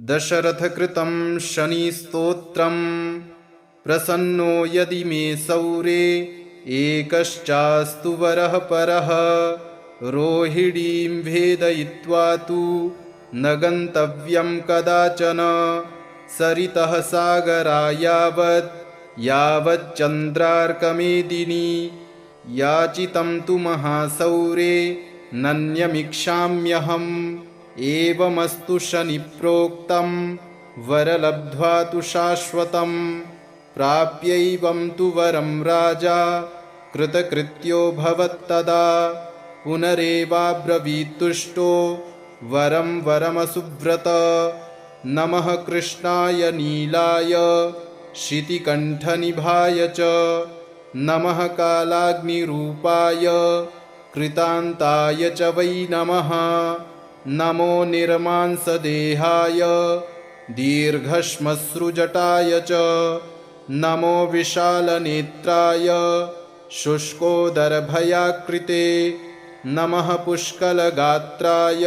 दशरथकृतं शनिस्तोत्रं प्रसन्नो यदि मे सौरे एकश्चास्तु वरः परः रोहिणीं भेदयित्वा तु न गन्तव्यं कदाचन सरितः सागरा यावच्चन्द्रार्कमेदिनी याचितं तु महासौरे नन्यमिक्षाम्यहम् एवमस्तु शनिप्रोक्तं वरलब्ध्वा तु शाश्वतं प्राप्यैवं तु वरं राजा कृतकृत्यो भवत्तदा पुनरेवाब्रवीत्तुष्टो वरं वरमसुव्रत नमः कृष्णाय नीलाय शितिकण्ठनिभाय च नमः कालाग्निरूपाय कृतान्ताय च वै नमः नमो निर्मांसदेहाय दीर्घश्मश्रुजटाय च नमो विशालनेत्राय शुष्कोदरभयाकृते नमः पुष्कलगात्राय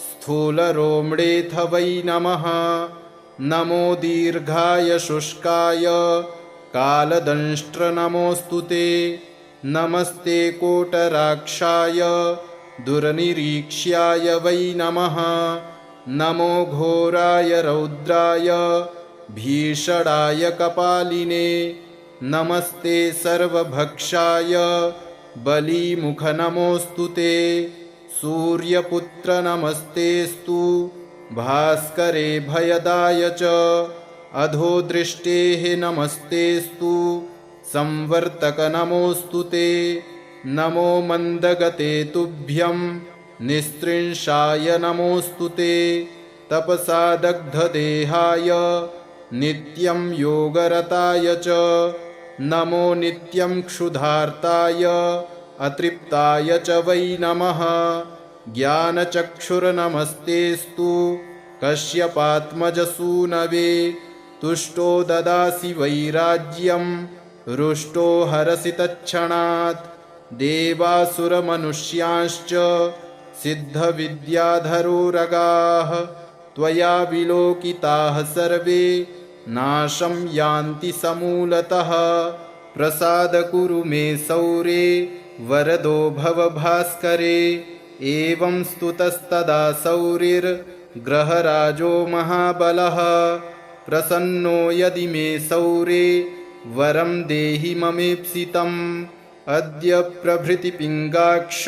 स्थूलरोम्डेऽथ वै नमः नमो दीर्घाय शुष्काय कालदंष्ट्रनमोऽस्तु ते नमस्ते कोटराक्षाय दुर्निरीक्ष्याय वै नमः नमो घोराय रौद्राय भीषणाय कपालिने नमस्ते सर्वभक्षाय बलीमुखनमोऽस्तु ते सूर्यपुत्र नमस्तेस्तु भास्करे भयदाय च अधोदृष्टेः नमस्तेस्तु संवर्तक नमोऽस्तु ते नमो मन्दगते तुभ्यं निस्त्रिंशाय नमोऽस्तु ते तपसा दग्धदेहाय नित्यं योगरताय च नमो नित्यं क्षुधार्ताय अतृप्ताय च वै नमः ज्ञानचक्षुर्नमस्तेस्तु कश्यपात्मजसूनवे तुष्टो ददासि वैराज्यं रुष्टो हरसि तत्क्षणात् देवासुरमनुष्यांश्च सिद्धविद्याधरोरगाः त्वया विलोकिताः सर्वे नाशं यान्ति समूलतः प्रसाद कुरु मे सौरे वरदो भव भास्करे एवं स्तुतस्तदा सौरिर्ग्रहराजो महाबलः प्रसन्नो यदि मे सौरे वरं देहि ममेप्सितम् अद्य प्रभृति पिङ्गाक्ष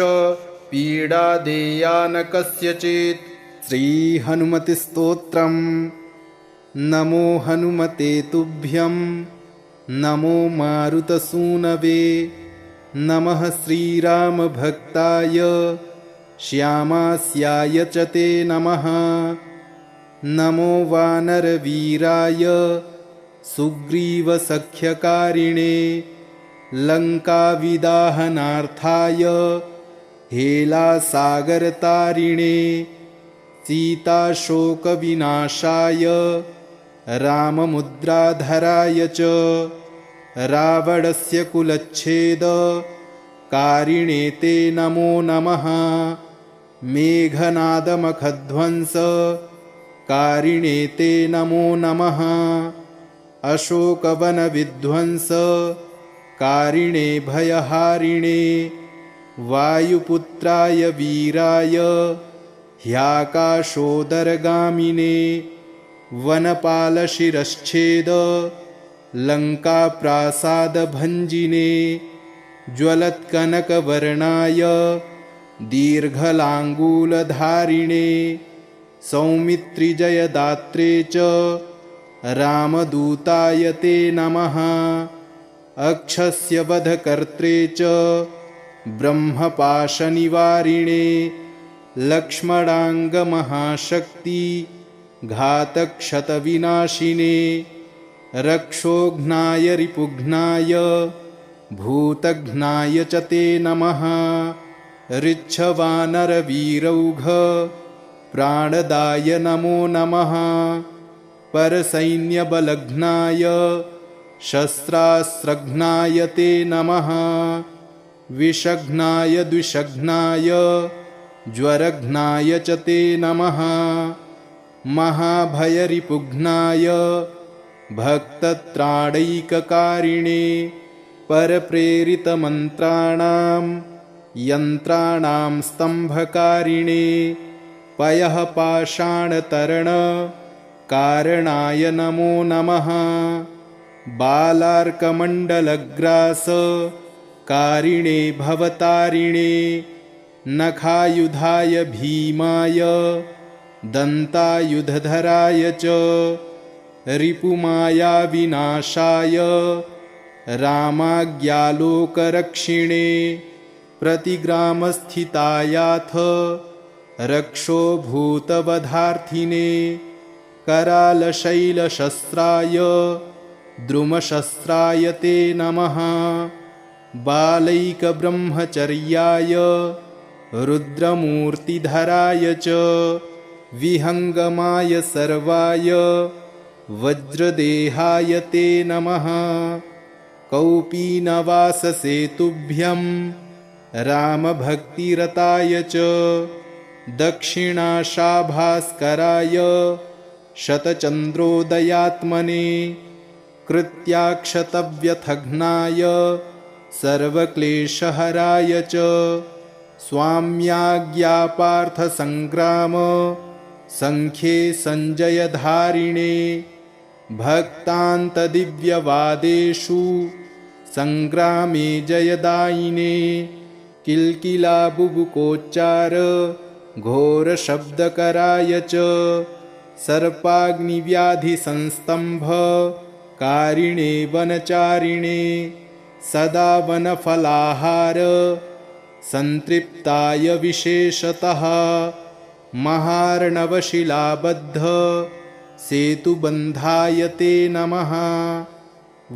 पीडा देया न कस्यचित्। श्रीहनुमतिस्तोत्रम्। नमो हनुमते तुभ्यं नमो मारुतसूनवे नमः श्रीरामभक्ताय श्यामास्याय च ते नमः नमो वानरवीराय सुग्रीवसख्यकारिणे लङ्काविदाहनार्थाय हेलासागरतारिणे सीताशोकविनाशाय राममुद्राधराय च रावणस्य कुलच्छेदकारिणे ते नमो नमः मेघनादमखध्वंसकारिणे ते नमो नमः अशोकवनविध्वंसकारिणे भयहारिणे वायुपुत्राय वीराय ह्याकाशोदरगामिने वनपालशिरश्छेद लङ्काप्रासादभञ्जिने ज्वलत्कनकवर्णाय दीर्घलाङ्गूलधारिणे सौमित्रिजयदात्रे च रामदूताय ते नमः अक्षस्य वधकर्त्रे च ब्रह्मपाशनिवारिणे लक्ष्मणाङ्गमहाशक्ति घातक्षतविनाशिने रक्षोघ्नाय रिपुघ्नाय भूतघ्नाय च ते नमः ऋच्छवानरवीरौघ प्राणदाय नमो नमः परसैन्यबलघ्नाय शस्त्रास्त्रघ्नाय ते नमः विषघ्नाय द्विषघ्नाय ज्वरघ्नाय च ते नमः महाभयरिपुघ्नाय भक्तत्राणैककारिणे परप्रेरितमन्त्राणां यन्त्राणां स्तम्भकारिणे पयः पाषाणतरणकारणाय नमो नमः। बालार्कमण्डलग्रासकारिणे भवतारिणे नखायुधाय भीमाय दन्तायुधधराय च रिपुमायाविनाशाय रामाज्ञालोकरक्षिणे प्रतिग्रामस्थितायाथ रक्षोभूतवधार्थिने करालशैलशस्त्राय द्रुमशस्त्राय ते नमः। बालैकब्रह्मचर्याय रुद्रमूर्तिधराय च विहङ्गमाय सर्वाय वज्रदेहाय ते नमः। कौपीनवाससेतुभ्यं रामभक्तिरताय च दक्षिणाशाभास्कराय शतचन्द्रोदयात्मने कृत्याक्षतव्यथघ्नाय सर्वक्लेशहराय च स्वाम्याज्ञापार्थसङ्ग्राम सङ्ख्ये सञ्जयधारिणे भक्तान्तदिव्यवादेषु सङ्ग्रामे जयदायिने किल्किलाबुबुकोच्चार घोरशब्दकराय च सर्पाग्निव्याधिसंस्तम्भकारिणे वनचारिणे सदा वनफलाहार सन्तृप्ताय विशेषतः महार्णवशिलाबद्ध सेतुबन्धाय ते नमः।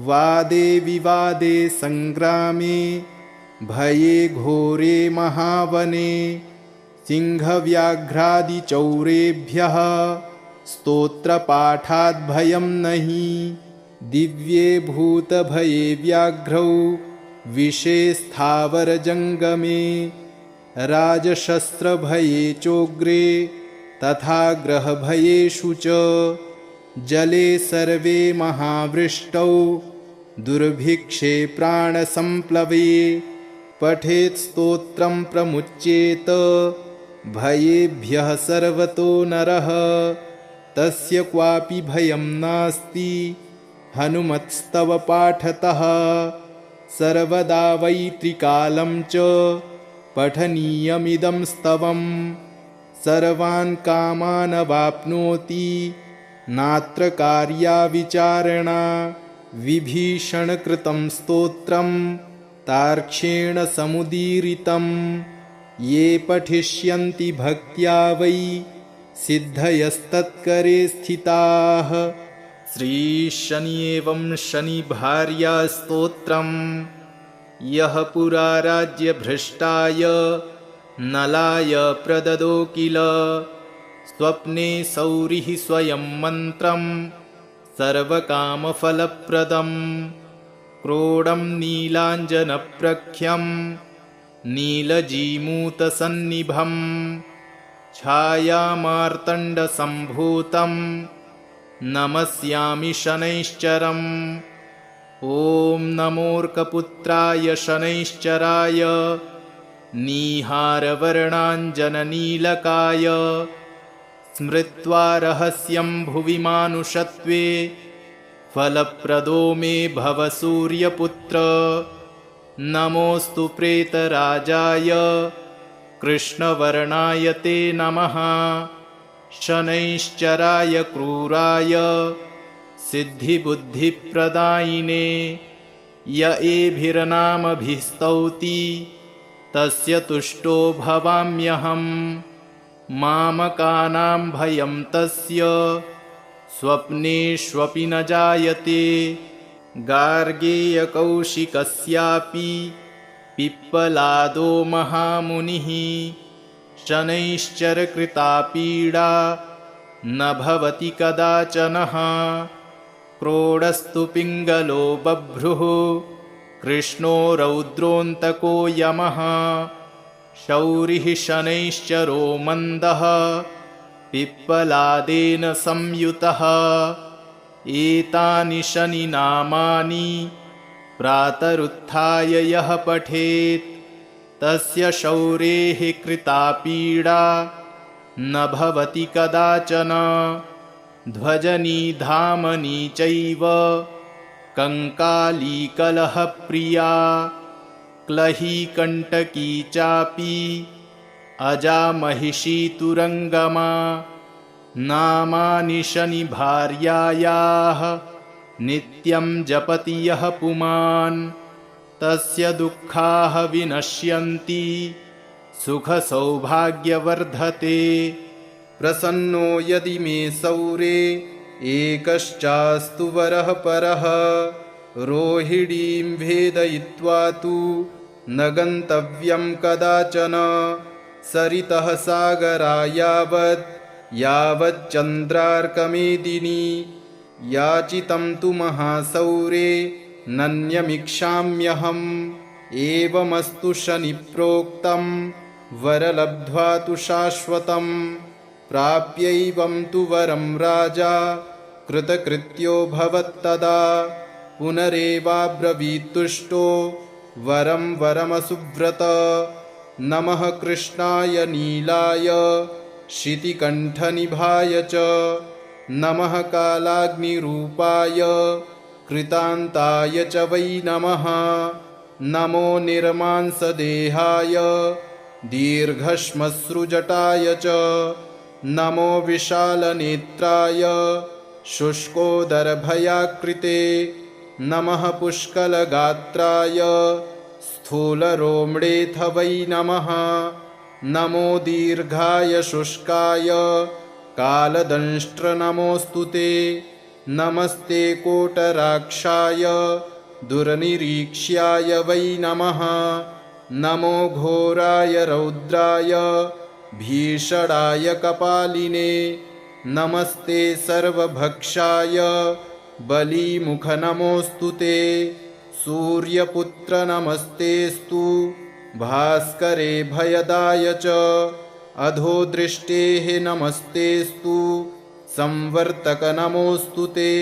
वादे विवादे सङ्ग्रामे भये घोरे महावने सिंहव्याघ्रादिचौरेभ्यः स्तोत्रपाठाद्भयं नहि दिव्ये भूतभये व्याघ्रौ विषे स्थावरजङ्गमे राजशस्त्रभये चोग्रे तथा ग्रहभयेषु च जले सर्वे महावृष्टौ दुर्भिक्षे प्राणसम्प्लवे पठेत् स्तोत्रं प्रमुच्येत भयेभ्यः सर्वतो नरः तस्य क्वापि भयं नास्ति हनुमत्स्तव पाठतः सर्वदा वै त्रिकालं च पठनीयमिदं स्तवम् सर्वान् कामान् वाप्नोति नात्र कार्या विचारणा विभीषणकृतं स्तोत्रं तार्क्ष्येण समुदीरितं ये पठिष्यन्ति भक्त्या वै सिद्धयस्तत्करे स्थिताः। श्रीशनि एवं शनिभार्या स्तोत्रम् यः पुरा राज्यभ्रष्टाय नलाय प्रददो किल स्वप्ने सौरिः स्वयं मन्त्रं सर्वकामफलप्रदं क्रोडं नीलाञ्जनप्रख्यं नीलजीमूतसन्निभं छायामार्तण्डसम्भूतं नमस्यामि शनैश्चरम्। ॐ नमोऽर्कपुत्राय शनैश्चराय नीहारवर्णाञ्जननीलकाय स्मृत्वा रहस्यं भुवि मानुषत्वे फलप्रदो मे भव सूर्यपुत्र। नमोऽस्तु प्रेतराजाय कृष्णवर्णाय ते नमः। शनैश्चराय क्रूराय सिद्धिबुद्धिप्रदायिने य एभिर्नामभिस्तौति तस्य तुष्टो भवाम्यहम्। मामकानां भयं तस्य स्वप्नेष्वपि न जायते गार्गेयकौशिकस्यापि पिप्पलादो महामुनिः। शनैश्चरकृता पीडा न भवति कदाचनः। क्रोडस्तु पिङ्गलो बभ्रुः कृष्णो रौद्रोऽन्तको यमः। शौरिः शनैश्चरो मन्दः पिप्पलादेन संयुतः। एतानि शनिनामानि प्रातरुत्थाय यः पठेत् तस्य शौरेः कृता पीडा न भवति कदाचन। ध्वजनी धामनी चैव कंकाली कलहप्रिया क्लही कंटकी चापि अजा महिषी तुरंगमा। नामानि शनि भार्यायाः नित्यं जपति यः पुमान् तस्य दुःखाः विनश्यन्ति सुख सौभाग्यवर्धते। प्रसन्नो यदि मे सौरे एकश्चास्तु वरः परः रोहिणीं भेदयित्वा तु न गन्तव्यं कदाचन। सरितः सागरा यावच्चन्द्रार्कमेदिनी याचितं तु महासौरे नन्यमिक्षाम्यहम्। एवमस्तु शनिप्रोक्तं वरलब्ध्वा तु शाश्वतं। प्राप्यैवं तु वरं राजा कृतकृत्यो भवत्तदा। पुनरेवाब्रवीत्तुष्टो वरं वरमसुव्रत। नमः कृष्णाय नीलाय शितिकण्ठनिभाय च। नमः कालाग्निरूपाय कृतान्ताय च वै नमः। नमो निर्मांसदेहाय दीर्घश्मश्रुजटाय च। नमो विशालनेत्राय शुष्कोदरभयाकृते। नमः पुष्कलगात्राय स्थूलरोम्णेऽथ वै नमः। नमो दीर्घाय शुष्काय कालदंष्ट्र नमोऽस्तु ते। नमस्ते कोटराक्षाय दुर्निरीक्ष्याय वै नमः। नमो घोराय रौद्राय भीषणाय कपालिने। नमस्ते सर्वभक्षाय बलीमुख नमोऽस्तु ते। सूर्यपुत्र नमस्तेस्तु भास्करे भयदाय च। अधोदृष्टेः नमस्तेस्तु संवर्तक नमोऽस्तु ते।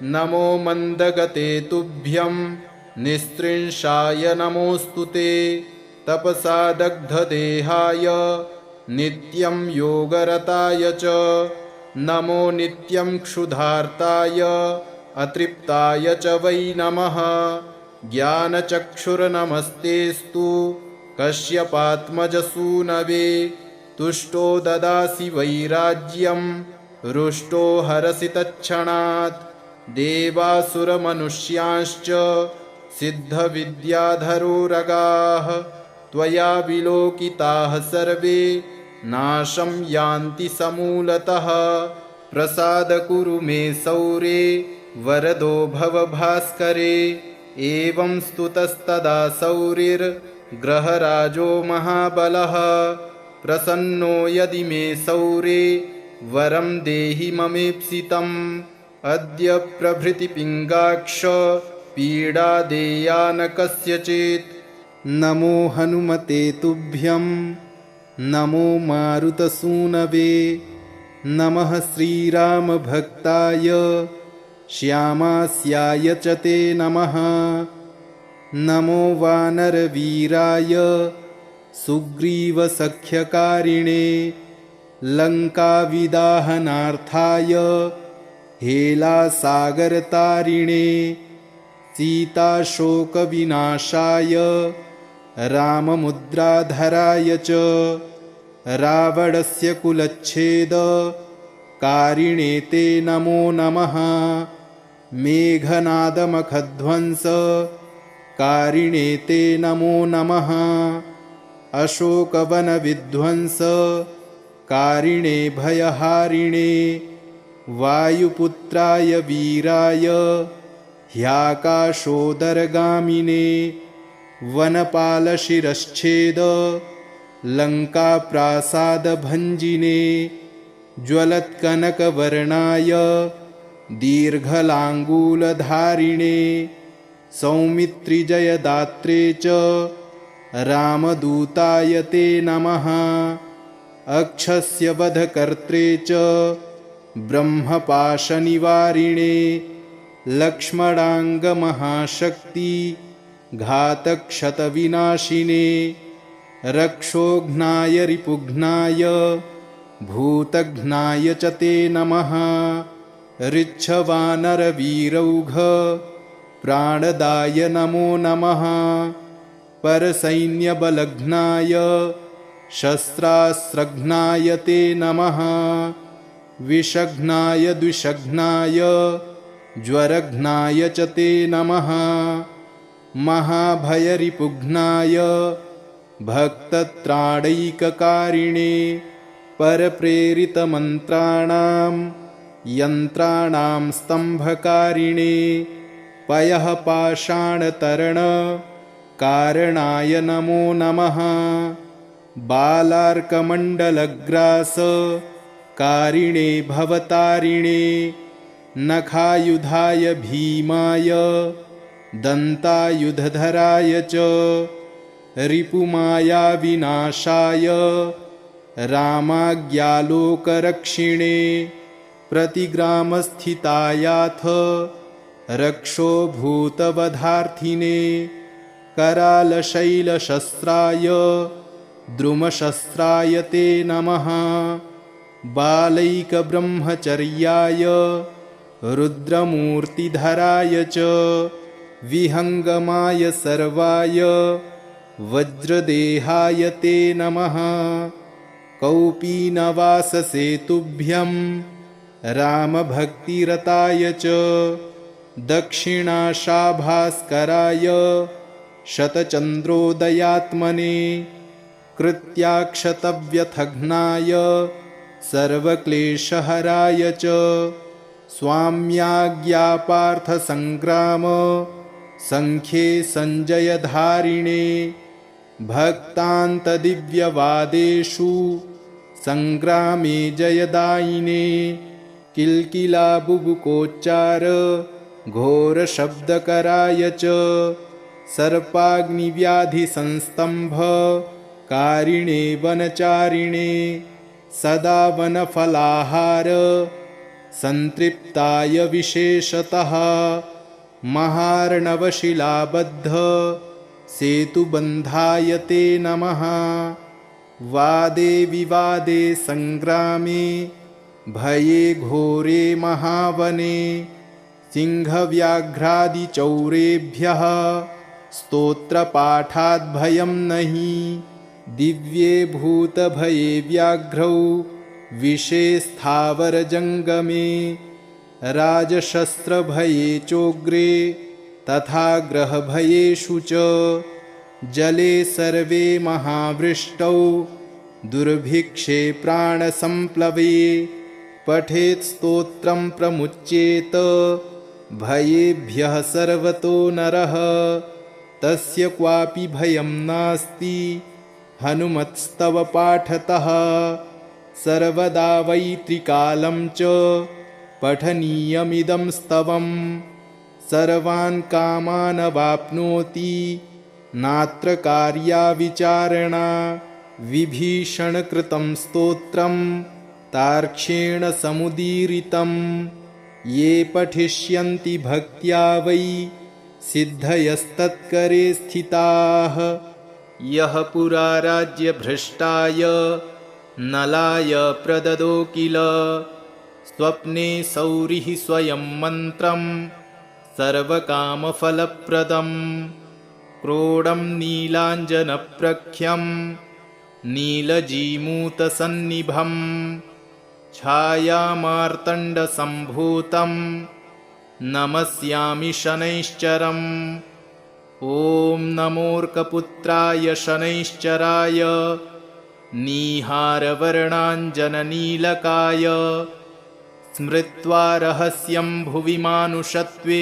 नमो मन्दगते तुभ्यं निस्त्रिंशाय नमोऽस्तु ते। तपसा दग्धदेहाय नित्यं योगरताय च। नमो नित्यं क्षुधार्ताय अतृप्ताय च वै नमः। ज्ञानचक्षुर्नमस्तेस्तु कश्यपात्मजसूनवे। तुष्टो ददासि वैराज्यं रुष्टो हरसि तत्क्षणात्। देवासुरमनुष्यांश्च सिद्धविद्याधरोरगाः त्वया विलोकिताः सर्वे नाशं यान्ति समूलतः। प्रसाद कुरु मे सौरे वरदो भव भास्करे। एवं स्तुतस्तदा सौरिर्ग्रहराजो महाबलः। प्रसन्नो यदि मे सौरे वरं देहि ममेप्सितम्। अद्य प्रभृति पिङ्गाक्ष पीडा देया न कस्यचित्। नमो हनुमते तुभ्यं नमो मारुतसूनवे। नमः श्रीरामभक्ताय श्यामास्याय च ते नमः। नमो वानरवीराय सुग्रीवसख्यकारिणे। लङ्काविदाहनार्थाय हेलासागरतारिणे। सीताशोकविनाशाय राममुद्राधराय च। रावणस्य कुलच्छेदकारिणे ते नमो नमः। मेघनादमखध्वंसकारिणे ते नमो नमः। अशोकवनविध्वंसकारिणे भयहारिणे। वायुपुत्राय वीराय ह्याकाशोदरगामिने। वनपालशिरश्छेद लङ्काप्रासादभञ्जिने। ज्वलत्कनकवर्णाय दीर्घलाङ्गूलधारिणे। सौमित्रिजयदात्रे च रामदूताय ते नमः। अक्षस्य वधकर्त्रे च ब्रह्मपाशनिवारिणे लक्ष्मणाङ्गमहाशक्ति घातक्षतविनाशिने रक्षोघ्नाय रिपुघ्नाय भूतघ्नाय च ते नमः ऋच्छवानरवीरौघ प्राणदाय नमो नमः परसैन्यबलघ्नाय शस्त्रास्त्रघ्नाय ते नमः विषघ्नाय द्विषघ्नाय ज्वरघ्नाय च ते नमः महाभयरिपुघ्नाय भक्तत्राणैककारिणे परप्रेरितमन्त्राणां यन्त्राणां स्तम्भकारिणे पयः पाषाणतरणकारणाय नमो नमः बालार्कमण्डलग्रासकारिणे भवतारिणे नखायुधाय भीमाय दन्तायुधधराय च रिपुमायाविनाशाय रामाज्ञालोकरक्षिणे प्रतिग्रामस्थितायाथ रक्षोभूतवधार्थिने करालशैलशस्त्राय द्रुमशस्त्राय ते नमः बालैकब्रह्मचर्याय रुद्रमूर्तिधराय च विहङ्गमाय सर्वाय वज्रदेहाय ते नमः कौपीनवाससेतुभ्यं रामभक्तिरताय च दक्षिणाशाभास्कराय शतचन्द्रोदयात्मने कृत्याक्षतव्यथघ्नाय सर्वक्लेशहराय च स्वाम्याज्ञापार्थसङ्ग्राम सङ्ख्ये सञ्जयधारिणे भक्तान्तदिव्यवादेषु सङ्ग्रामे जयदायिने किल्किलाबुबुकोच्चार घोरशब्दकराय च सर्पाग्निव्याधिसंस्तम्भकारिणे वनचारिणे सदा वनफलाहार सन्तृप्ताय विशेषतः महार्णवशिलाबद्ध सेतुबन्धाय ते नमः वादे विवादे सङ्ग्रामे भये घोरे महावने सिंहव्याघ्रादिचौरेभ्यः स्तोत्रपाठाद्भयं नहि दिव्ये भूतभये व्याघ्रौ विषे स्थावरजङ्गमे राजशस्त्रभये चोग्रे तथा ग्रहभयेषु च जले सर्वे महावृष्टौ दुर्भिक्षे प्राणसम्प्लवे पठेत् स्तोत्रं प्रमुच्येत भयेभ्यः सर्वतो नरः तस्य क्वापि भयं नास्ति हनुमत्स्तव पाठतः सर्वदा वै त्रिकालं च पठनीयमिदं स्तवं सर्वान् कामान् वाप्नोति नात्र कार्या विचारणा विभीषणकृतं स्तोत्रं तार्क्ष्येण समुदीरितं ये पठिष्यन्ति भक्त्या वै सिद्धयस्तत्करे स्थिताः यः पुरा राज्यभ्रष्टाय नलाय प्रददो किल स्वप्ने सौरिः स्वयं मन्त्रं सर्वकामफलप्रदं क्रोडं नीलाञ्जनप्रख्यं नीलजीमूतसन्निभं छायामार्तण्डसम्भूतं नमस्यामि शनैश्चरम् ॐ नमोऽर्कपुत्राय शनैश्चराय नीहारवर्णाञ्जननीलकाय स्मृत्वा रहस्यं भुवि मानुषत्वे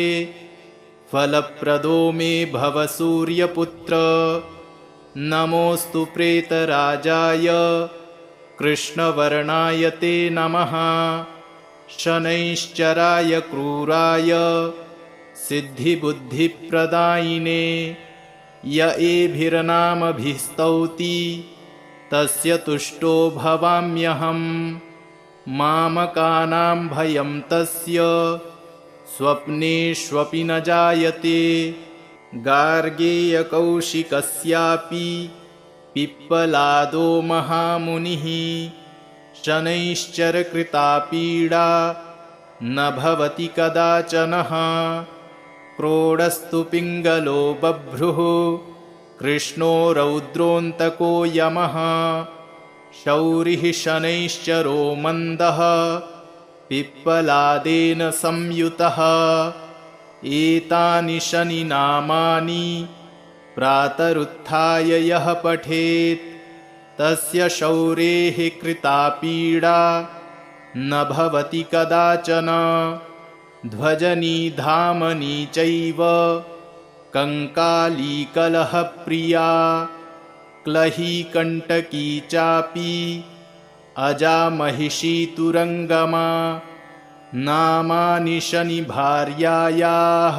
फलप्रदो मे भव सूर्यपुत्र नमोऽस्तु प्रेतराजाय कृष्णवर्णाय ते नमः शनैश्चराय क्रूराय सिद्धिबुद्धिप्रदायिने य एभिर्नामभिस्तौति तस्य तुष्टो भवाम्यहम्। मामकानां भयं तस्य स्वप्नेष्वपि न जायते। गार्गेयकौशिकस्यापि पिप्पलादो महामुनिः शनैश्चरकृता पीडा न भवति कदाचनः। क्रोडस्तु पिङ्गलो बभ्रुः कृष्णो रौद्रोऽन्तको यमः। शौरिः शनैश्चरो मन्दः पिप्पलादेन संयुतः। एतानि शनिनामानि प्रातरुत्थाय यः पठेत् तस्य शौरेः कृता पीडा न भवति कदाचन। ध्वजनी धामनी चैव कंकाली कलहप्रिया क्लही कंटकी चापि अजा महिषी तुरंगमा। नामानि शनिभार्यायाः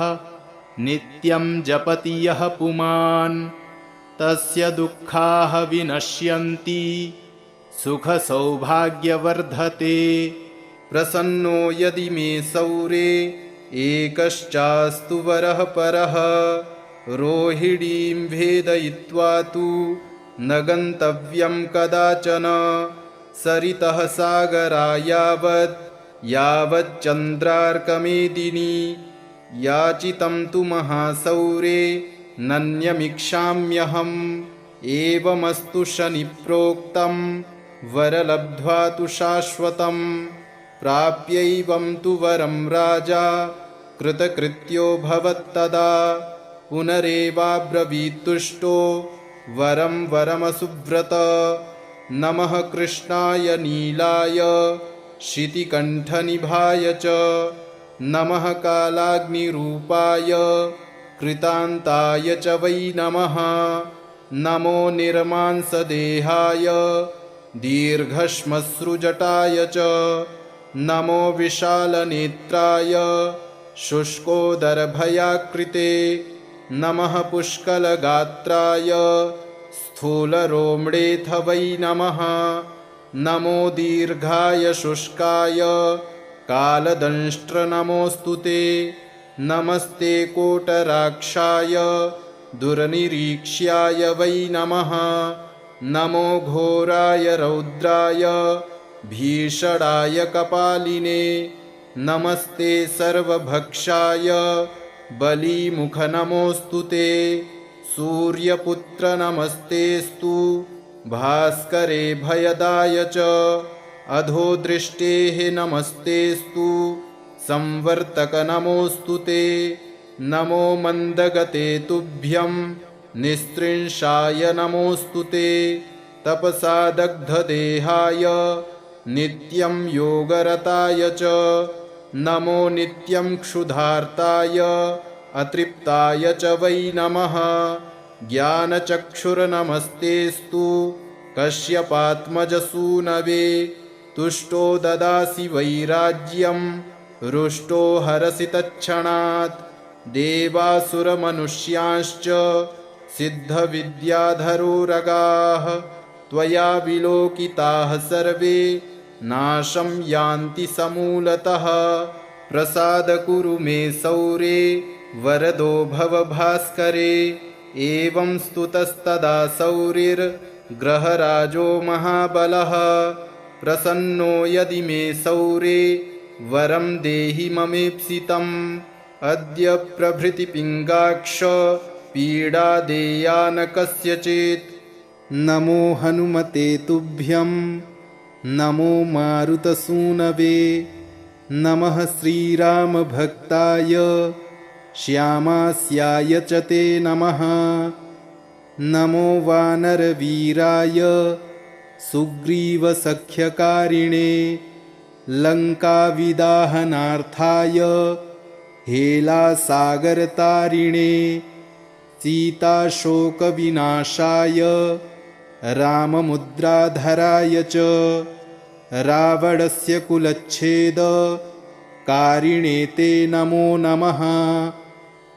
नित्यं जपति यः पुमान् तस्य दुःखाः विनश्यन्ति सुखसौभाग्यवर्धते। प्रसन्नो यदि मे सौरे एकश्चास्तु वरः परः। रोहिणीं भेदयित्वा तु न गन्तव्यं कदाचन। सरितः सागरा यावच्चन्द्रार्कमेदिनी। याचितं तु महासौरे नन्यमिक्षाम्यहम्। एवमस्तु शनिप्रोक्तं वरलब्ध्वा तु शाश्वतम्। प्राप्यैवं तु वरं राजा कृतकृत्यो भवत्तदा। पुनरेवाब्रवीत्तुष्टो वरं वरमसुव्रत। नमः कृष्णाय नीलाय शितिकण्ठनिभाय च। नमः कालाग्निरूपाय कृतान्ताय च वै नमः। नमो निर्मांसदेहाय दीर्घश्मश्रुजटाय च। नमो विशालनेत्राय शुष्कोदरभयाकृते। नमः पुष्कलगात्राय स्थूलरोम्डेऽथ वै नमः। नमो दीर्घाय शुष्काय कालदंष्ट्र नमोऽस्तु ते। नमस्ते कोटराक्षाय दुर्निरीक्ष्याय वै नमः। नमो घोराय रौद्राय भीषणाय कपालिने। नमस्ते सर्वभक्षाय बलीमुख नमोऽस्तु ते। सूर्यपुत्र नमस्तेस्तु भास्करे भयदाय च। अधोदृष्टेः नमस्तेस्तु संवर्तक नमोऽस्तु ते। नमो मन्दगते तुभ्यं निस्त्रिंशाय नमोऽस्तु ते। तपसा दग्धदेहाय नित्यं योगरताय च। नमो नित्यं क्षुधार्ताय अतृप्ताय च वै नमः। ज्ञानचक्षुर्नमस्तेस्तु कश्यपात्मजसूनवे। तुष्टो ददासि वैराज्यं रुष्टो हरसि तत्क्षणात्। देवासुरमनुष्यांश्च सिद्धविद्याधरोरगाः त्वया विलोकिताः सर्वे नाशं यान्ति समूलतः। प्रसाद कुरु मे सौरे वरदो भव भास्करे। एवं स्तुतस्तदा सौरिर्ग्रहराजो महाबलः। प्रसन्नो यदि मे सौरे वरं देहि ममेप्सितम्। अद्य प्रभृति पिङ्गाक्ष पीडा देया न कस्यचित्। नमो हनुमते तुभ्यं नमो मारुतसूनवे। नमः श्रीरामभक्ताय श्यामास्याय च ते नमः। नमो वानरवीराय सुग्रीवसख्यकारिणे। लङ्काविदाहनार्थाय हेलासागरतारिणे। सीताशोकविनाशाय राममुद्राधराय च। रावणस्य कुलच्छेदकारिणे ते नमो नमः।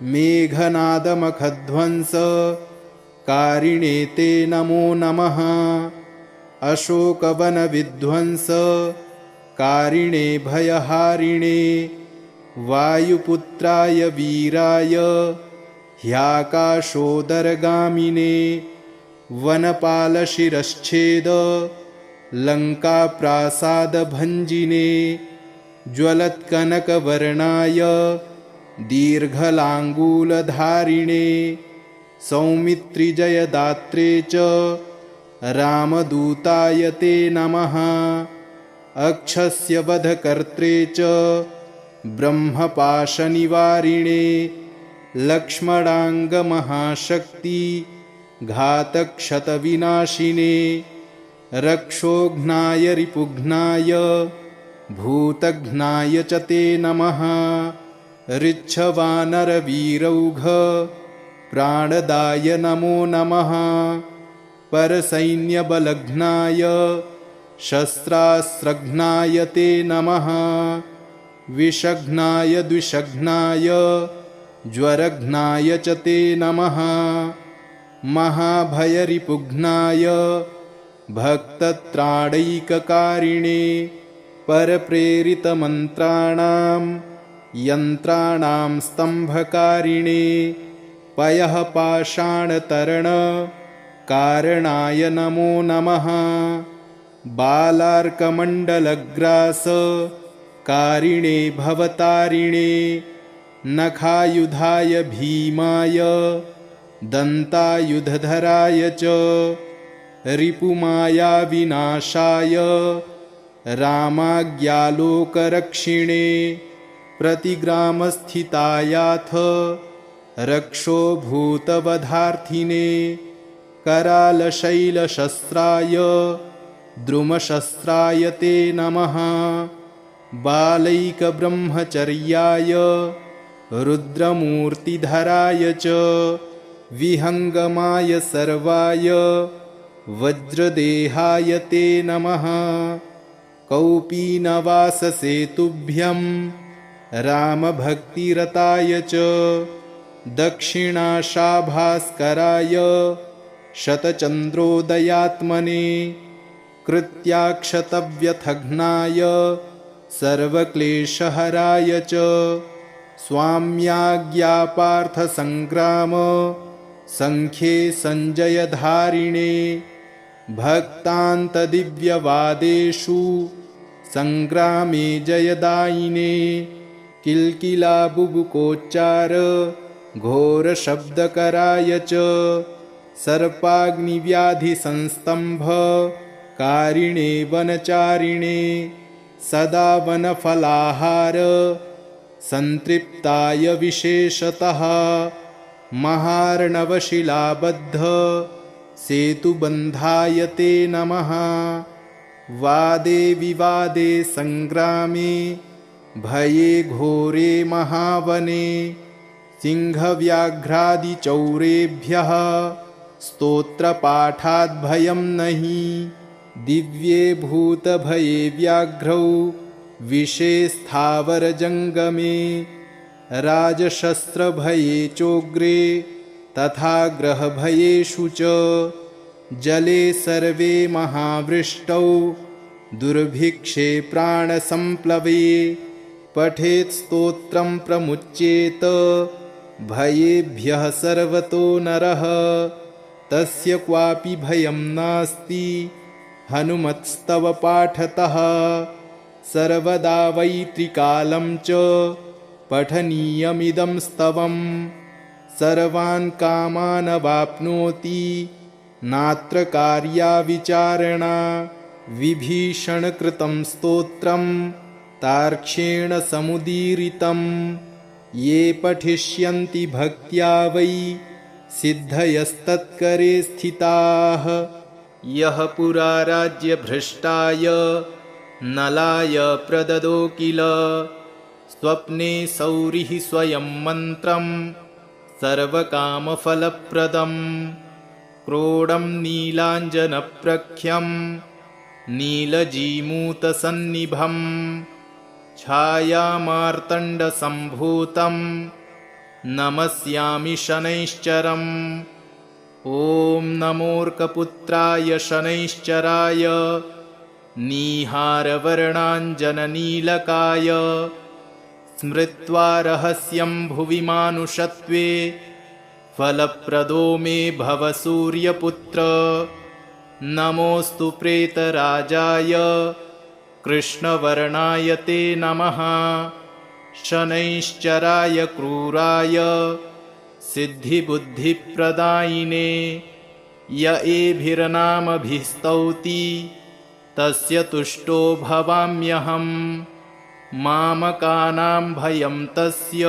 मेघनादमखध्वंसकारिणे ते नमो नमः। अशोकवनविध्वंसकारिणे भयहारिणे वायुपुत्राय वीराय ह्याकाशोदरगामिने वनपालशिरश्छेद लङ्काप्रासादभञ्जिने ज्वलत्कनकवर्णाय दीर्घलाङ्गूलधारिणे सौमित्रिजयदात्रे च रामदूताय ते नमः। अक्षस्य वधकर्त्रे च ब्रह्मपाशनिवारिणे लक्ष्मणाङ्गमहाशक्ति घातक्षतविनाशिने रक्षोघ्नाय रिपुघ्नाय भूतघ्नाय च ते नमः। ऋच्छवानरवीरौघ प्राणदाय नमो नमः। परसैन्यबलघ्नाय शस्त्रास्त्रघ्नाय ते नमः। विषघ्नाय द्विषघ्नाय ज्वरघ्नाय च ते नमः। महाभयरिपुघ्नाय भक्तत्राणैककारिणे परप्रेरितमन्त्राणां यन्त्राणां स्तम्भकारिणे पयः पाषाणतरणकारणाय नमो नमः। बालार्कमण्डलग्रासकारिणे भवतारिणे नखायुधाय भीमाय दन्तायुधधराय च रिपुमायाविनाशाय रामाज्ञालोकरक्षिणे प्रतिग्रामस्थितायाथ रक्षोभूतवधार्थिने करालशैलशस्त्राय द्रुमशस्त्राय ते नमः। बालैकब्रह्मचर्याय रुद्रमूर्तिधराय च विहङ्गमाय सर्वाय वज्रदेहाय ते नमः। कौपीनवाससेतुभ्यं रामभक्तिरताय च दक्षिणाशाभास्कराय शतचन्द्रोदयात्मने कृत्याक्षतव्यथघ्नाय सर्वक्लेशहराय च स्वाम्याज्ञापार्थसङ्ग्राम सङ्ख्ये सञ्जयधारिणे भक्तान्तदिव्यवादेषु सङ्ग्रामे जयदायिने किल्किलाबुबुकोच्चार घोरशब्दकराय च सर्पाग्निव्याधिसंस्तम्भकारिणे वनचारिणे सदा वनफलाहार सन्तृप्ताय विशेषतः महार्णवशिलाबद्ध सेतुबन्धाय ते नमः। वादे विवादे सङ्ग्रामे भये घोरे महावने सिंहव्याघ्रादिचौरेभ्यः स्तोत्रपाठाद्भयं नहि दिव्ये भूतभये व्याघ्रौ विषे स्थावरजङ्गमे राजशस्त्रभये चोग्रे तथा ग्रहभयेषु च जले सर्वे महावृष्टौ दुर्भिक्षे प्राणसम्प्लवे पठेत् स्तोत्रं प्रमुच्येत भयेभ्यः सर्वतो नरः तस्य क्वापि भयं नास्ति हनुमत्स्तव पाठतः सर्वदा वै त्रिकालं च पठनीयमिदं स्तवम् सर्वान् कामान् वाप्नोति नात्र कार्या विचारणा विभीषणकृतं स्तोत्रं तार्क्ष्येण समुदीरितं ये पठिष्यन्ति भक्त्या वै सिद्धयस्तत्करे स्थिताः यः पुरा राज्यभ्रष्टाय नलाय प्रददो किल स्वप्ने सौरिः स्वयं मन्त्रं सर्वकामफलप्रदं क्रोडं नीलाञ्जनप्रख्यं नीलजीमूतसन्निभं छायामार्तण्डसम्भूतं नमस्यामि शनैश्चरम् ॐ नमोऽर्कपुत्राय शनैश्चराय नीहारवर्णाञ्जननीलकाय स्मृत्वा रहस्यं भुवि मानुषत्वे फलप्रदो मे भव सूर्यपुत्र। नमोऽस्तु प्रेतराजाय कृष्णवर्णाय ते नमः। शनैश्चराय क्रूराय सिद्धिबुद्धिप्रदायिने य एभिर्नामभिः स्तौति तस्य तुष्टो भवाम्यहम्। मामकानां भयं तस्य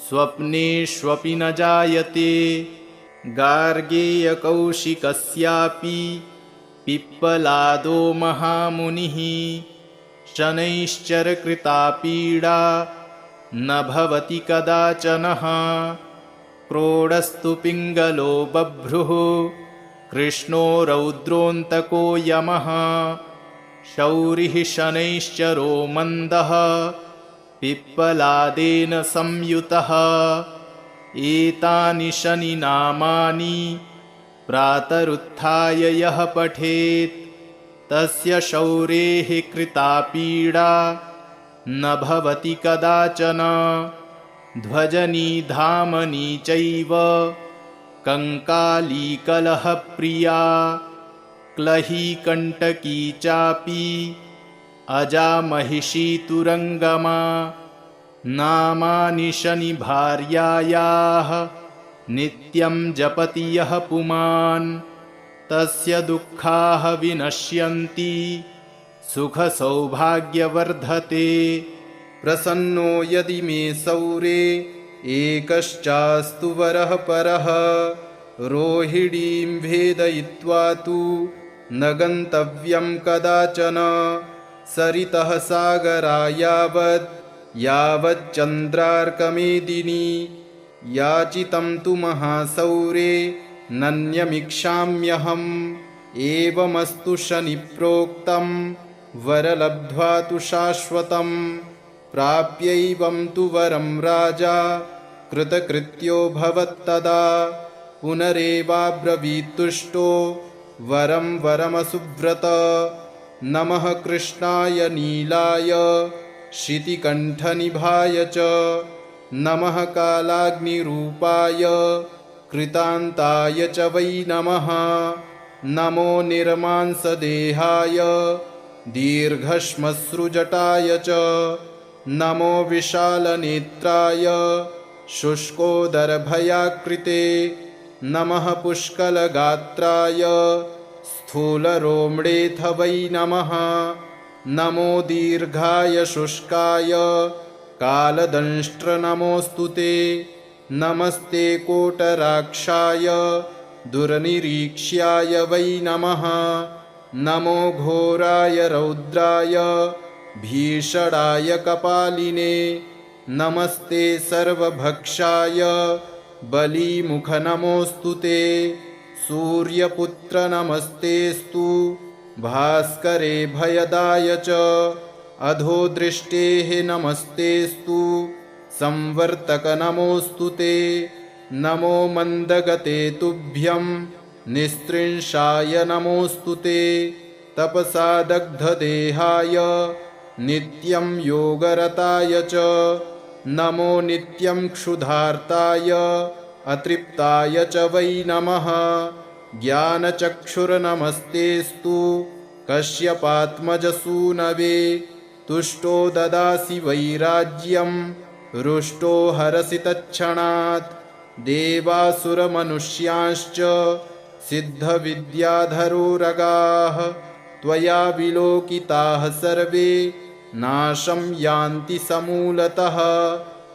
स्वप्नेष्वपि न जायते। गार्गेयकौशिकस्यापि पिप्पलादो महामुनिः शनैश्चरकृता पीडा न भवति कदाचनः। क्रोडस्तु पिङ्गलो बभ्रुः कृष्णो रौद्रोऽन्तको यमः। शौरिः शनैश्चरो मन्दः पिप्पलादेन संयुतः। एतानि शनिनामानि प्रातरुत्थाय यः पठेत् तस्य शौरेः कृता पीडा न भवति कदाचन। ध्वजनी धामनी चैव कङ्काली कलहप्रिया क्लही कण्टकी चापि अजा महिषी तुरङ्गमा। नामानि शनिभार्यायाः नित्यं जपति यः पुमान् तस्य दुःखाः विनश्यन्ति सुखसौभाग्यवर्धते। प्रसन्नो यदि मे सौरे एकश्चास्तु वरः परः। रोहिणीं भेदयित्वा तु न गन्तव्यं कदाचन। सरितः सागरा यावच्चन्द्रार्कमेदिनी याचितं तु महासौरे नन्यमिक्षाम्यहम्। एवमस्तु शनिप्रोक्तं वरलब्ध्वा तु शाश्वतं। प्राप्यैवं तु वरं राजा कृतकृत्यो भवत्तदा। पुनरेवाब्रवीत्तुष्टो वरं वरमसुव्रत। नमः कृष्णाय नीलाय शितिकण्ठनिभाय च। नमः कालाग्निरूपाय कृतान्ताय च वै नमः। नमो निर्मांसदेहाय दीर्घश्मश्रुजटाय च। नमो विशालनेत्राय शुष्कोदरभयाकृते। नमः पुष्कलगात्राय स्थूलरोम्डेऽथ वै नमः। नमो दीर्घाय शुष्काय कालदंष्ट्र नमोऽस्तु ते। नमस्ते कोटराक्षाय दुर्निरीक्ष्याय वै नमः। नमो घोराय रौद्राय भीषणाय कपालिने। नमस्ते सर्वभक्षाय बलीमुख नमोऽस्तु ते। सूर्यपुत्र नमस्तेस्तु भास्करे भयदाय च। अधोदृष्टेः नमस्तेस्तु संवर्तक नमोऽस्तु ते। नमो मन्दगते तुभ्यं निस्त्रिंशाय नमोऽस्तु ते। तपसा दग्धदेहाय नित्यं योगरताय च। नमो नित्यं क्षुधार्ताय अतृप्ताय च वै नमः। ज्ञानचक्षुर्नमस्तेस्तु कश्यपात्मजसूनवे। तुष्टो ददासि वैराज्यं रुष्टो हरसि तत्क्षणात्। देवासुरमनुष्यांश्च सिद्धविद्याधरोरगाः त्वया विलोकिताः सर्वे नाशं यान्ति समूलतः।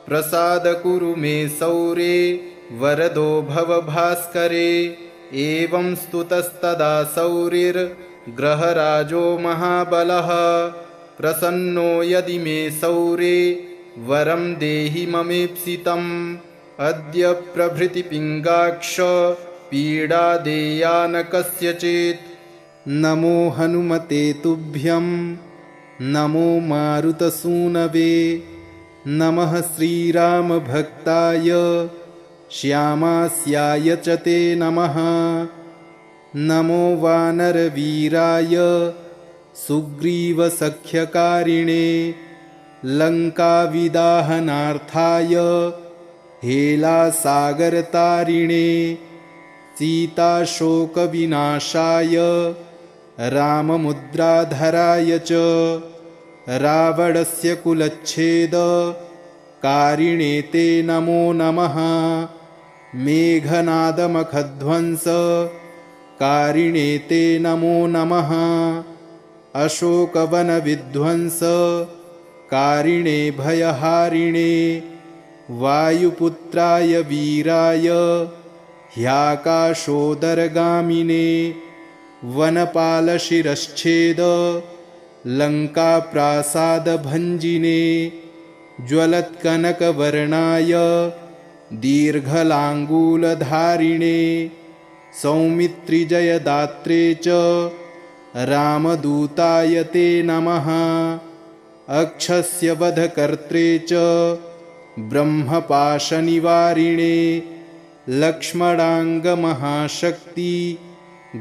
प्रसाद कुरु मे सौरे वरदो भव भास्करे। एवं स्तुतस्तदा सौरिर्ग्रहराजो महाबलः। प्रसन्नो यदि मे सौरे वरं देहि ममेप्सितम्। अद्य प्रभृति पिङ्गाक्ष पीडा देया न कस्यचित्। नमो हनुमते तुभ्यं नमो मारुतसूनवे। नमः श्रीरामभक्ताय श्यामास्याय च ते नमः। नमो वानरवीराय सुग्रीवसख्यकारिणे लङ्काविदाहनार्थाय हेलासागरतारिणे सीताशोकविनाशाय राममुद्राधराय च रावणस्य कुलच्छेदकारिणे ते नमो नमः। मेघनादमखध्वंसकारिणे ते नमो नमः। अशोकवनविध्वंसकारिणे भयहारिणे वायुपुत्राय वीराय ह्याकाशोदरगामिने वनपालशिरश्छेद लङ्काप्रासादभञ्जिने ज्वलत्कनकवर्णाय दीर्घलाङ्गूलधारिणे सौमित्रिजयदात्रे च रामदूताय ते नमः। अक्षस्य वधकर्त्रे च ब्रह्मपाशनिवारिणे लक्ष्मणाङ्गमहाशक्ति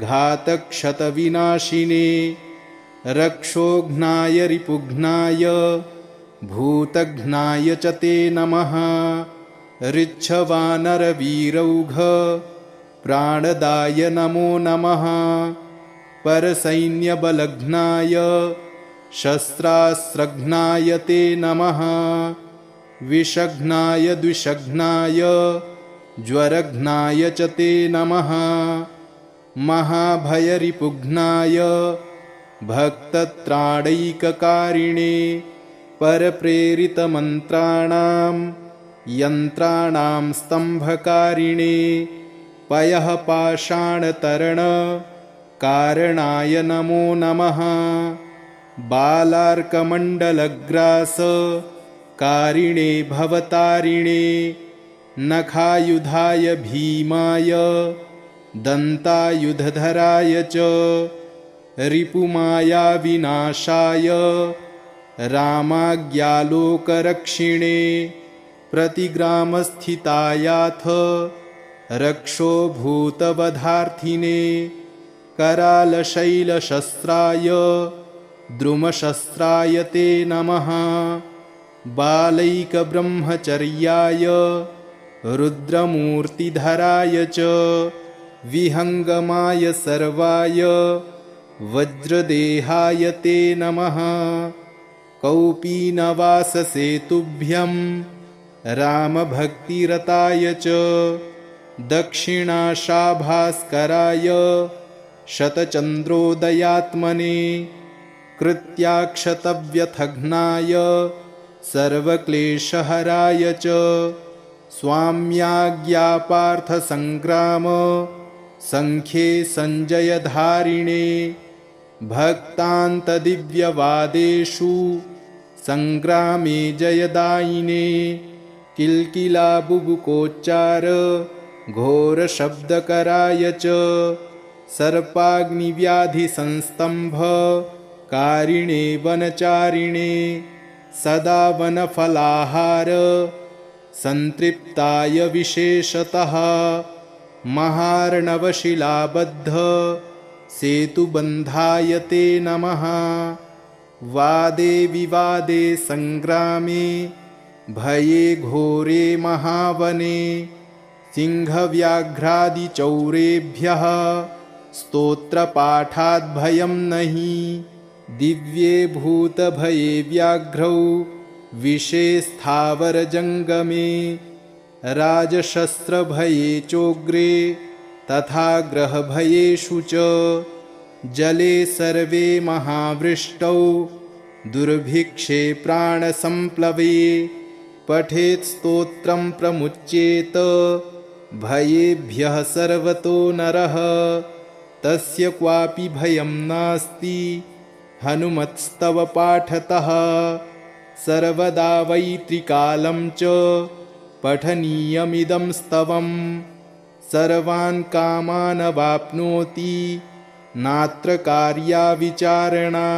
घातक्षतविनाशिने रक्षोघ्नाय रिपुघ्नाय भूतघ्नाय च ते नमः। ऋच्छवानरवीरौघ प्राणदाय नमो नमः। परसैन्यबलघ्नाय शस्त्रास्त्रघ्नाय ते नमः। विषघ्नाय द्विषघ्नाय ज्वरघ्नाय च ते नमः। महाभयरिपुघ्नाय भक्तत्राणैककारिणे परप्रेरितमन्त्राणां यन्त्राणां स्तम्भकारिणे पयःपाषाणतरणकारणाय नमो नमः। बालार्कमण्डलग्रासकारिणे भवतारिणे नखायुधाय भीमाय दन्तायुधधराय च रिपुमायाविनाशाय रामाज्ञालोकरक्षिणे प्रतिग्रामस्थितायाथ रक्षोभूतवधार्थिने करालशैलशस्त्राय द्रुमशस्त्राय ते नमः। बालैकब्रह्मचर्याय रुद्रमूर्तिधराय च विहङ्गमाय सर्वाय वज्रदेहाय ते नमः। कौपीनवाससेतुभ्यं रामभक्तिरताय च दक्षिणाशाभास्कराय शतचन्द्रोदयात्मने कृत्याक्षतव्यथघ्नाय सर्वक्लेशहराय च स्वाम्याज्ञापार्थसङ्ग्राम सङ्ख्ये सञ्जयधारिणे भक्तान्तदिव्यवादेषु सङ्ग्रामे जयदायिने किल्किलाबुबुकोच्चार घोरशब्दकराय च सर्पाग्निव्याधिसंस्तम्भकारिणे वनचारिणे सदा वनफलाहार सन्तृप्ताय विशेषतः महार्णवशिलाबद्ध सेतुबन्धाय ते नमः। वादे विवादे सङ्ग्रामे भये घोरे महावने सिंहव्याघ्रादिचौरेभ्यः स्तोत्रपाठाद्भयं नहि दिव्ये भूतभये व्याघ्रौ विषे स्थावरजङ्गमे राजशस्त्रभये चोग्रे तथा ग्रहभयेषु च जले सर्वे महावृष्टौ दुर्भिक्षे प्राणसम्प्लवे पठेत् स्तोत्रं प्रमुच्येत भयेभ्यः सर्वतो नरः तस्य क्वापि भयं नास्ति हनुमत्स्तव पाठतः सर्वदा वै त्रिकालं च पठनीयमिदं स्तवं सर्वान् कामानवाप्नोति नात्र कार्या विचारणा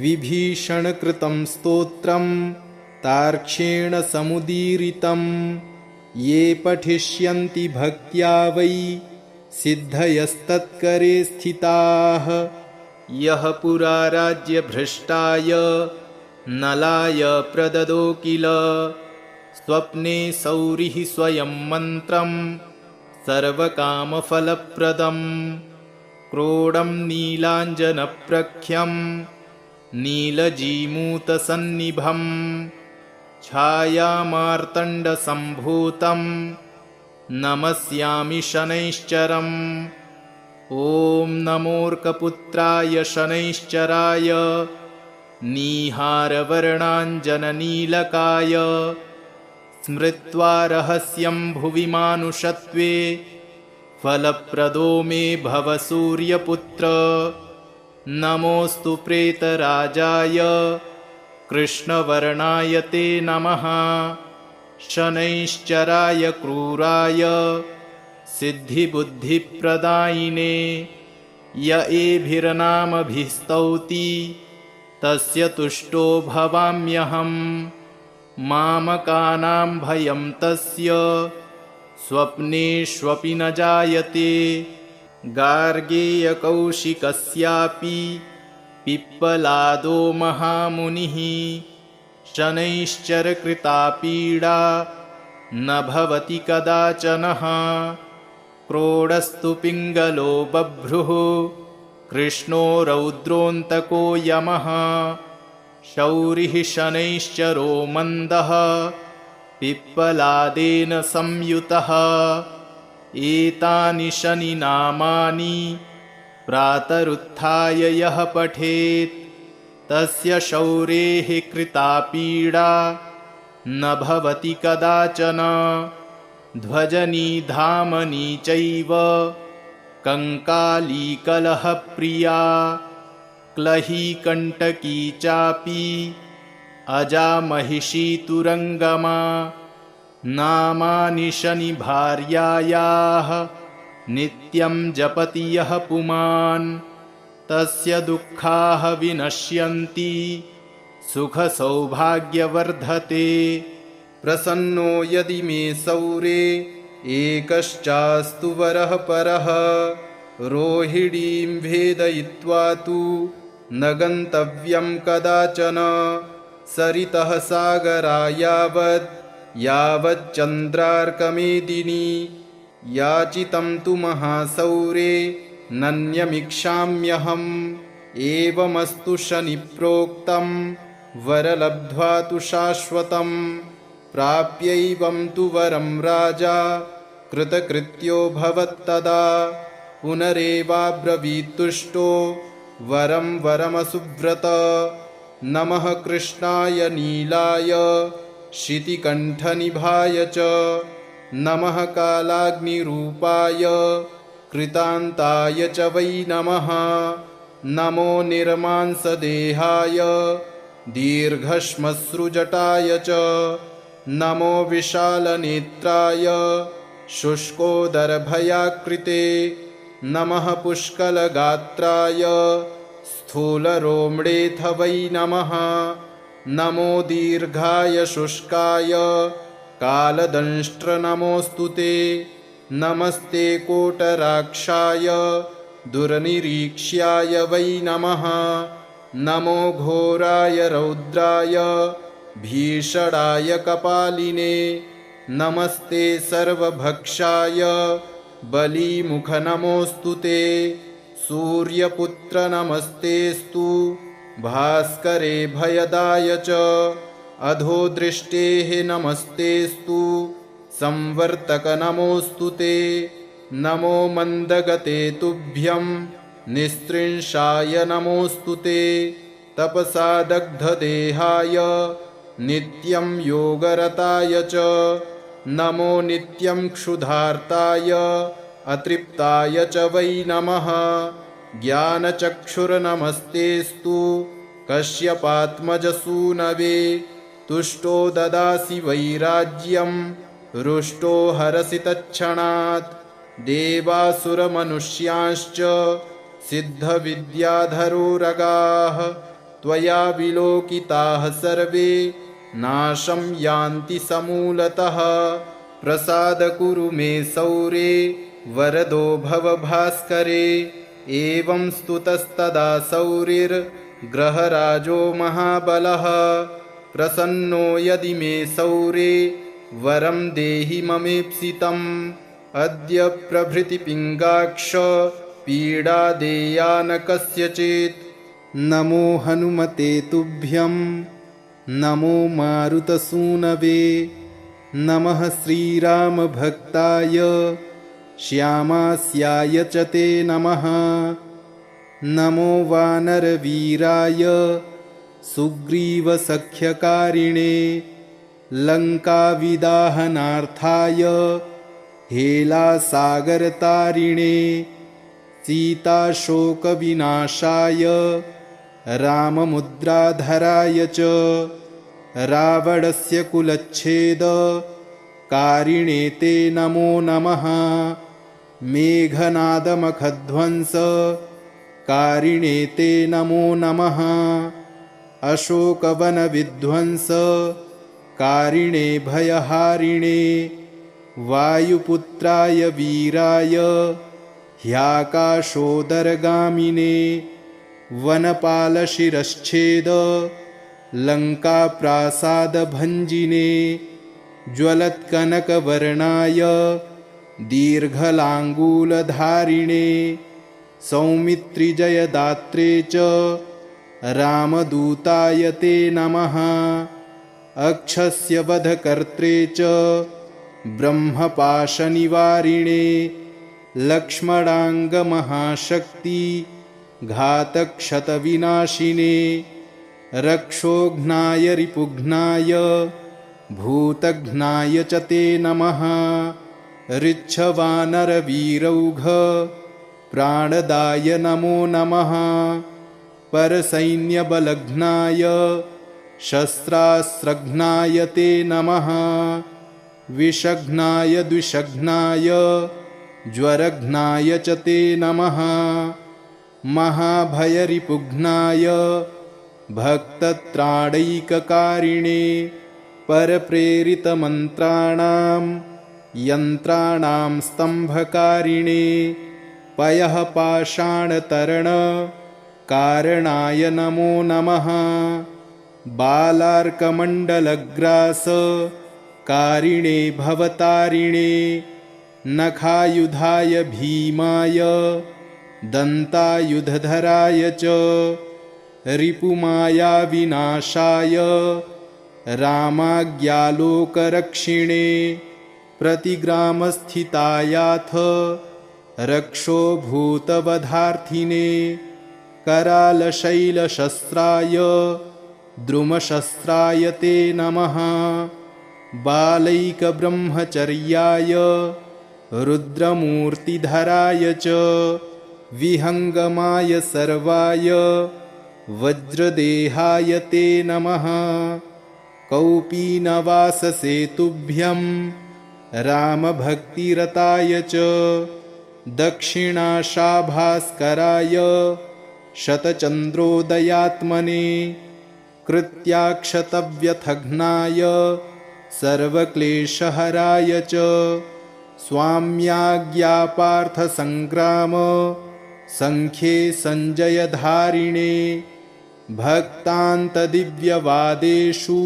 विभीषणकृतं स्तोत्रं तार्क्ष्येण समुदीरितं ये पठिष्यन्ति भक्त्या वै सिद्धयस्तत्करे स्थिताः। यः पुरा राज्यभ्रष्टाय नलाय प्रददो किल स्वप्ने सौरिः स्वयं मन्त्रं सर्वकामफलप्रदम् क्रोडं नीलाञ्जनप्रख्यं नीलजीमूतसन्निभं छायामार्तण्डसम्भूतं नमस्यामि शनैश्चरम्। ॐ नमोऽर्कपुत्राय शनैश्चराय नीहारवर्णाञ्जननीलकाय स्मृत्वा रहस्यं भुवि मानुषत्वे फलप्रदो मे भव सूर्यपुत्र। नमोऽस्तु प्रेतराजाय कृष्णवर्णाय ते नमः। शनैश्चराय क्रूराय सिद्धिबुद्धिप्रदायिने य एभिर्नामभिस्तौति तस्य तुष्टो भवाम्यहम्। मामकानां भयं तस्य स्वप्नेष्वपि न जायते। गार्गेयकौशिकस्यापि पिप्पलादो महामुनिः शनैश्चरकृता पीडा न भवति कदाचनः। क्रोडस्तु पिङ्गलो बभ्रुः कृष्णो रौद्रोऽन्तको यमः। शौरिः शनैश्चरो मन्दः पिप्पलादेन संयुतः। एतानि शनिनामानि प्रातरुत्थाय यः पठेत् तस्य शौरेः कृता पीडा न भवति कदाचन। ध्वजनी धामनी चैव कङ्काली कलहप्रिया क्लही कण्टकी चापि अजा महिषी तुरङ्गमा। नामानि शनिभार्यायाः नित्यं जपति यः पुमान् तस्य दुःखाः विनश्यन्ति सुखसौभाग्यवर्धते। प्रसन्नो यदि मे सौरे एकश्चास्तु वरः परः रोहिणीं भेदयित्वा तु न गन्तव्यं कदाचन। सरितः सागरा यावच्चन्द्रार्कमेदिनी याचितं तु महासौरे नन्यमिक्षाम्यहम्। एवमस्तु शनिप्रोक्तं वरलब्ध्वा तु शाश्वतं प्राप्यैवं तु वरं राजा कृतकृत्यो भवत्तदा। पुनरेवाब्रवीत्तुष्टो वरं वरमसुव्रत। नमः कृष्णाय नीलाय शितिकण्ठनिभाय च नमः कालाग्निरूपाय कृतान्ताय च वै नमः। नमो निर्मांसदेहाय दीर्घश्मश्रुजटाय च नमो विशालनेत्राय शुष्कोदरभयाकृते। नमः पुष्कलगात्राय स्थूलरोम्णेऽथ वै नमः। नमो दीर्घाय शुष्काय कालदंष्ट्र नमोऽस्तु ते। नमस्ते कोटराक्षाय दुर्निरीक्ष्याय वै नमः। नमो घोराय रौद्राय भीषणाय कपालिने। नमस्ते सर्वभक्षाय बलीमुख नमोऽस्तु ते। सूर्यपुत्र नमस्तेस्तु भास्करे भयदाय च। अधोदृष्टेः नमस्तेस्तु संवर्तक नमोऽस्तु ते। नमो मन्दगते तुभ्यं निस्त्रिंशाय नमोऽस्तु ते। तपसा दग्धदेहाय नित्यं योगरताय च नमो नित्यं क्षुधार्ताय अतृप्ताय च वै नमः। ज्ञानचक्षुर्नमस्तेस्तु कश्यपात्मजसूनवे। तुष्टो ददासि वैराज्यं रुष्टो हरसि तत्क्षणात्। देवासुरमनुष्यांश्च सिद्धविद्याधरोरगाः त्वया विलोकिताः सर्वे नाशं यान्ति समूलतः। प्रसाद कुरु मे सौरे वरदो भव भास्करे। एवं स्तुतस्तदा सौरिर्ग्रहराजो महाबलः प्रसन्नो यदि मे सौरे वरं देहि ममेप्सितम्। अद्य प्रभृति पिङ्गाक्ष पीडा देया न कस्यचित्। नमो हनुमते तुभ्यं नमो मारुतसूनवे। नमः श्रीरामभक्ताय श्यामास्याय च ते नमः। नमो वानरवीराय सुग्रीवसख्यकारिणे लङ्काविदाहनार्थाय हेलासागरतारिणे सीताशोकविनाशाय राममुद्राधराय च रावणस्य कुलच्छेदकारिणे ते नमो नमः। मेघनादमखध्वंसकारिणे ते नमो नमः। अशोकवनविध्वंसकारिणे भयहारिणे वायुपुत्राय वीराय ह्याकाशोदरगामिने वनपालशिरश्छेद लङ्काप्रासादभञ्जिने ज्वलत्कनकवर्णाय दीर्घलाङ्गूलधारिणे सौमित्रिजयदात्रे च रामदूताय ते नमः। अक्षस्य वधकर्त्रे च ब्रह्मपाशनिवारिणे लक्ष्मणाङ्गमहाशक्ति घातक्षतविनाशिने रक्षोघ्नाय रिपुघ्नाय भूतघ्नाय च ते नमः। ऋच्छवानरवीरौघ प्राणदाय नमो नमः। परसैन्यबलघ्नाय शस्त्रास्त्रघ्नाय ते नमः। विषघ्नाय द्विषघ्नाय ज्वरघ्नाय च ते नमः। महाभयरिपुघ्नाय भक्तत्राणैककारिणे परप्रेरितमन्त्राणां यन्त्राणां स्तम्भकारिणे पयः पाषाणतरणकारणाय नमो नमः। बालार्कमण्डलग्रासकारिणे भवतारिणे नखायुधाय भीमाय दन्तायुधधराय च रिपुमायाविनाशाय रामाज्ञालोकरक्षिणे प्रतिग्रामस्थितायाथ रक्षोभूतवधार्थिने करालशैलशस्त्राय द्रुमशस्त्राय ते नमः। बालैकब्रह्मचर्याय रुद्रमूर्तिधराय च विहङ्गमाय सर्वाय वज्रदेहाय ते नमः। कौपीनवाससेतुभ्यं रामभक्तिरताय च दक्षिणाशाभास्कराय शतचन्द्रोदयात्मने कृत्याक्षतव्यथघ्नाय सर्वक्लेशहराय च स्वाम्याज्ञापार्थसङ्ग्राम सङ्ख्ये सञ्जयधारिणे भक्तान्तदिव्यवादेषु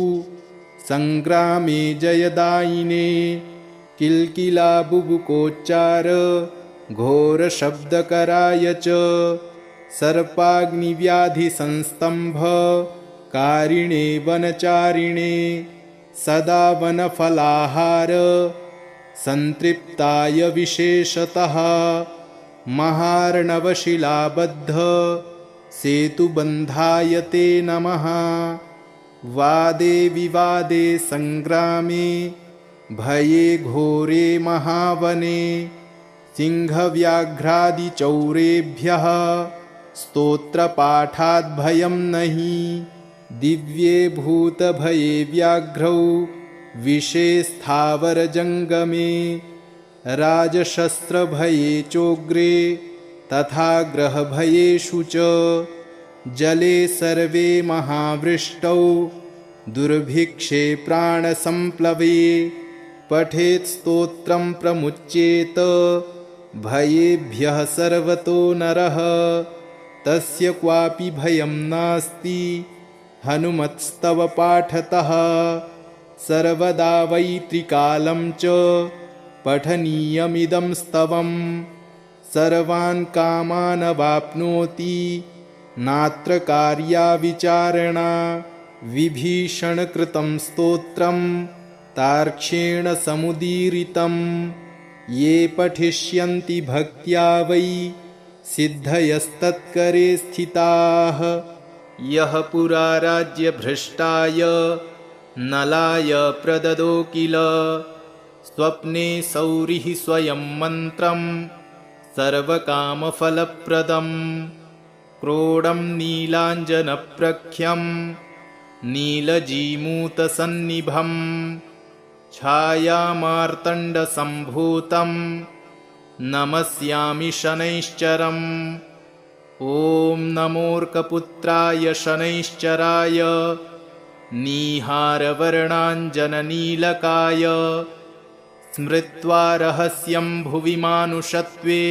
सङ्ग्रामे जयदायिने किल्किलाबुबुकोच्चार घोरशब्दकराय च सर्पाग्निव्याधिसंस्तम्भकारिणे वनचारिणे सदा वनफलाहार संतृप्ताय विशेषतः महार्णवशिलाबद्ध सेतुबन्धाय ते नमः। वादे विवादे सङ्ग्रामे भये घोरे महावने सिंहव्याघ्रादिचौरेभ्यः स्तोत्रपाठाद्भयं नहि दिव्ये भूतभये व्याघ्रौ विषे स्थावरजङ्गमे राजशस्त्रभये चोग्रे तथा ग्रहभयेषु च जले सर्वे महावृष्टौ दुर्भिक्षे प्राणसम्प्लवे पठेत् स्तोत्रं प्रमुच्येत भयेभ्यः सर्वतो नरः तस्य क्वापि भयं नास्ति हनुमत्स्तव पाठतः सर्वदा वै त्रिकालं च पठनीयमिदं स्तवम् सर्वान् कामान् अवाप्नोति नात्र कार्या विचारणा विभीषणकृतं स्तोत्रं तार्क्ष्येण समुदीरितं ये पठिष्यन्ति भक्त्या वै सिद्धयस्तत्करे स्थिताः यः पुरा राज्यभ्रष्टाय नलाय प्रददो किल स्वप्ने सौरिः स्वयं मन्त्रं सर्वकामफलप्रदं क्रोडं नीलाञ्जनप्रख्यं नीलजीमूतसन्निभं छायामार्तण्डसम्भूतं नमस्यामि शनैश्चरम् ॐ नमोऽर्कपुत्राय शनैश्चराय नीहारवर्णाञ्जननीलकाय स्मृत्वा रहस्यं भुवि मानुषत्वे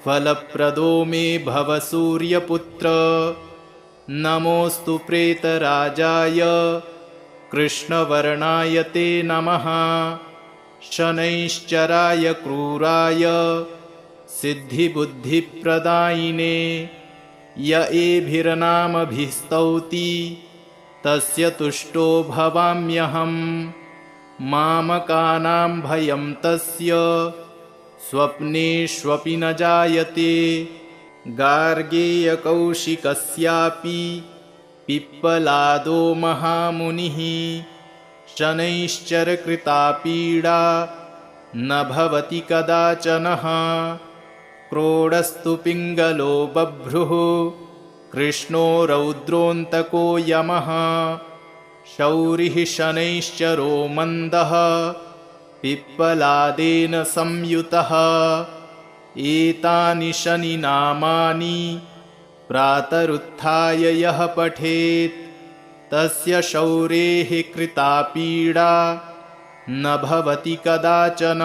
फलप्रदो मे भव सूर्यपुत्र नमोऽस्तु प्रेतराजाय कृष्णवर्णाय ते नमः शनैश्चराय क्रूराय सिद्धिबुद्धिप्रदायिने य एभिर्नामभिस्तौति तस्य तुष्टो भवाम्यहम् मामकानां भयं तस्य स्वप्नेष्वपि न जायते गार्गेयकौशिकस्यापि पिप्पलादो महामुनिः शनैश्चरकृता पीडा न भवति कदाचनः क्रोडस्तु पिङ्गलो बभ्रुः कृष्णो रौद्रोऽन्तको यमः शौरिः शनैश्चरो मन्दः पिप्पलादेन संयुतः एतानि शनिनामानि प्रातरुत्थाय यः पठेत् तस्य शौरेः कृता पीडा न भवति कदाचन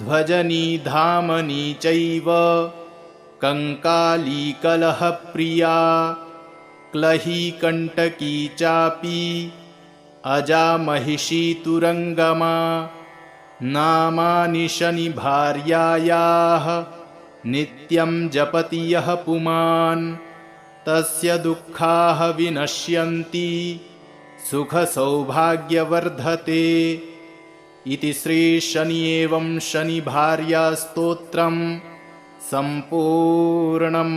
ध्वजनी धामनी चैव कंकाली कलहप्रिया क्लही कंटकी चापि अजामहिषी तुरंगमा नामानि शनिभार्यायाः नित्यं जपति यः पुमान् तस्य दुःखाः विनश्यन्ति सुखसौभाग्यवर्धते इति श्री शनि एवं शनिभार्या स्तोत्रम् सम्पूर्णम्।